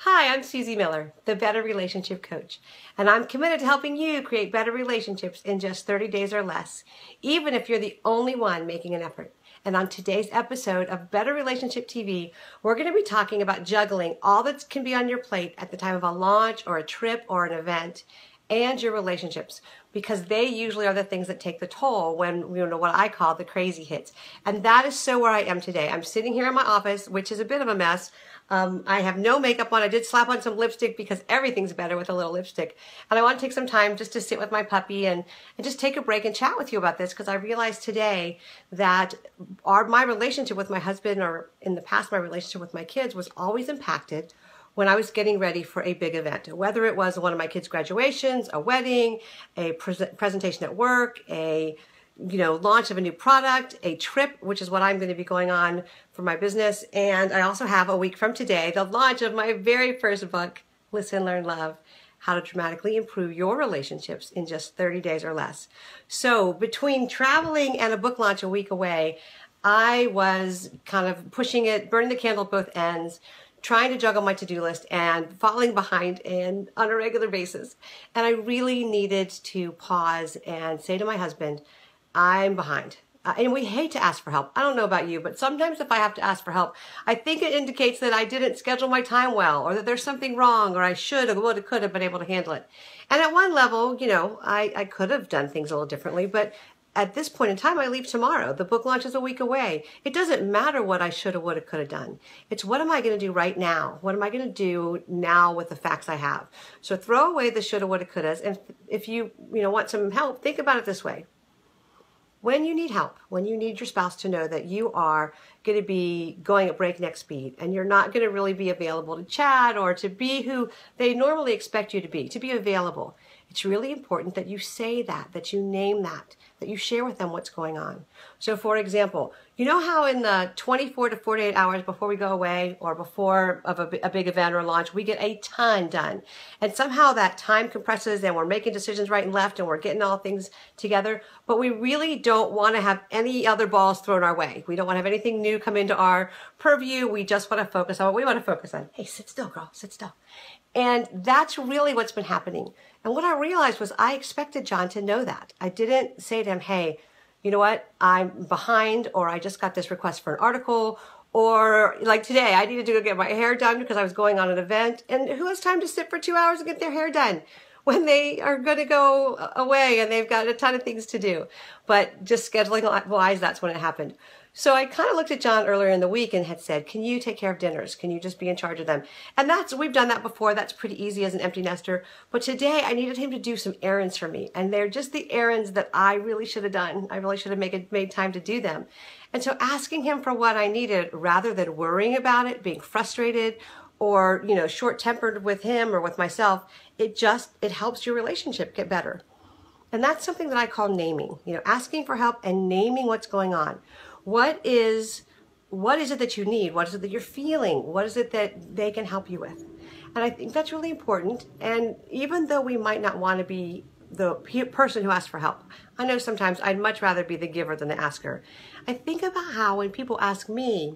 Hi, I'm Susie Miller, the Better Relationship Coach, and I'm committed to helping you create better relationships in just 30 days or less, even if you're the only one making an effort. And on today's episode of Better Relationship TV, we're going to be talking about juggling all that can be on your plate at the time of a launch or a trip or an event and your relationships, because they usually are the things that take the toll when, what I call the crazy hits. And that is so where I am today. I'm sitting here in my office, which is a bit of a mess. I have no makeup on. I did slap on some lipstick because everything's better with a little lipstick. And I want to take some time just to sit with my puppy and just take a break and chat with you about this, because I realized today that my relationship with my husband, or in the past my relationship with my kids, was always impacted when I was getting ready for a big event, whether it was one of my kids' graduations, a wedding, a presentation at work, a launch of a new product, a trip, which is what I'm going to be going on for my business. And I also have a week from today, the launch of my very first book, Listen, Learn, Love, How to Dramatically Improve Your Relationships in Just 30 Days or Less. So between traveling and a book launch a week away, I was kind of pushing it, burning the candle at both ends, trying to juggle my to-do list and falling behind and on a regular basis. And I really needed to pause and say to my husband, I'm behind. And we hate to ask for help. I don't know about you, but sometimes if I have to ask for help, I think it indicates that I didn't schedule my time well, or that there's something wrong, or I should have, would have, could have been able to handle it. And at one level, I could have done things a little differently, but at this point in time, I leave tomorrow. The book launch is a week away. It doesn't matter what I should have, would have, could have done. It's what am I going to do right now? What am I going to do now with the facts I have? So throw away the shoulda, woulda, couldas. And if you want some help, think about it this way. When you need help, when you need your spouse to know that you are going to be going at breakneck speed and you're not going to really be available to chat or to be who they normally expect you to be available, it's really important that you say that you name that you share with them what's going on. So for example, you know how in the 24 to 48 hours before we go away or before of a big event or launch, we get a ton done. And somehow that time compresses and we're making decisions right and left and we're getting all things together, but we really don't want to have any other balls thrown our way. We don't want to have anything new come into our purview. We just want to focus on what we want to focus on. Hey, sit still, girl, sit still. And that's really what's been happening. And what I realized was I expected John to know that. I didn't say to him, hey, you know what, I'm behind, or I just got this request for an article, or like today, I needed to go get my hair done because I was going on an event. And who has time to sit for 2 hours and get their hair done when they are going to go away and they've got a ton of things to do? But just scheduling wise, that's when it happened. So I kind of looked at John earlier in the week and had said, can you take care of dinners? Can you just be in charge of them? And we've done that before. That's pretty easy as an empty nester. But today I needed him to do some errands for me. And they're just the errands that I really should have done. I really should have made time to do them. And so asking him for what I needed, rather than worrying about it, being frustrated, or, short-tempered with him or with myself, it helps your relationship get better. And that's something that I call naming, asking for help and naming what's going on. What is it that you need? What is it that you're feeling? What is it that they can help you with? And I think that's really important. And even though we might not want to be the person who asks for help, I know sometimes I'd much rather be the giver than the asker. I think about how when people ask me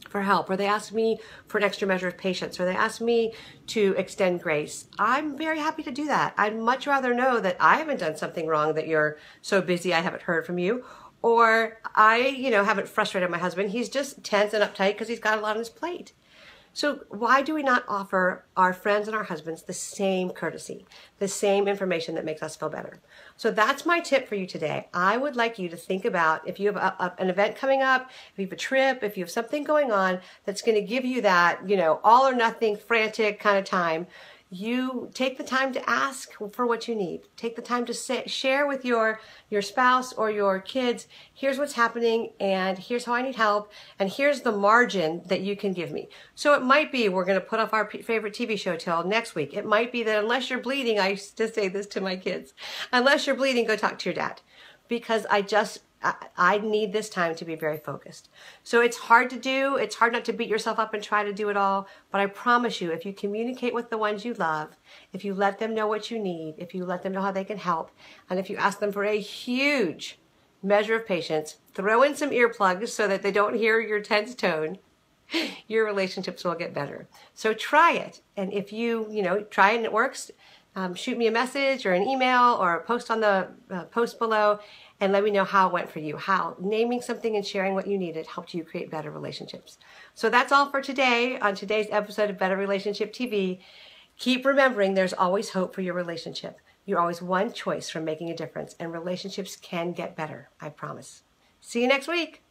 for help, or they ask me for an extra measure of patience, or they ask me to extend grace, I'm very happy to do that. I'd much rather know that I haven't done something wrong, that you're so busy I haven't heard from you, or I, haven't frustrated my husband. He's just tense and uptight because he's got a lot on his plate. So why do we not offer our friends and our husbands the same courtesy, the same information that makes us feel better? So that's my tip for you today. I would like you to think about, if you have an event coming up, if you have a trip, if you have something going on that's going to give you that, all or nothing, frantic kind of time, you take the time to ask for what you need. Take the time to share with your spouse or your kids, here's what's happening, and here's how I need help, and here's the margin that you can give me. So it might be we're going to put off our favorite TV show till next week. It might be that unless you're bleeding, I used to say this to my kids, unless you're bleeding, go talk to your dad. Because I need this time to be very focused. So it's hard to do. It's hard not to beat yourself up and try to do it all. But I promise you, if you communicate with the ones you love, if you let them know what you need, if you let them know how they can help, and if you ask them for a huge measure of patience, throw in some earplugs so that they don't hear your tense tone, your relationships will get better. So try it. And if you try it and it works, shoot me a message or an email or a post on the post below and let me know how it went for you, how naming something and sharing what you needed helped you create better relationships. So that's all for today on today's episode of Better Relationship TV. Keep remembering there's always hope for your relationship. You're always one choice from making a difference, and relationships can get better, I promise. See you next week.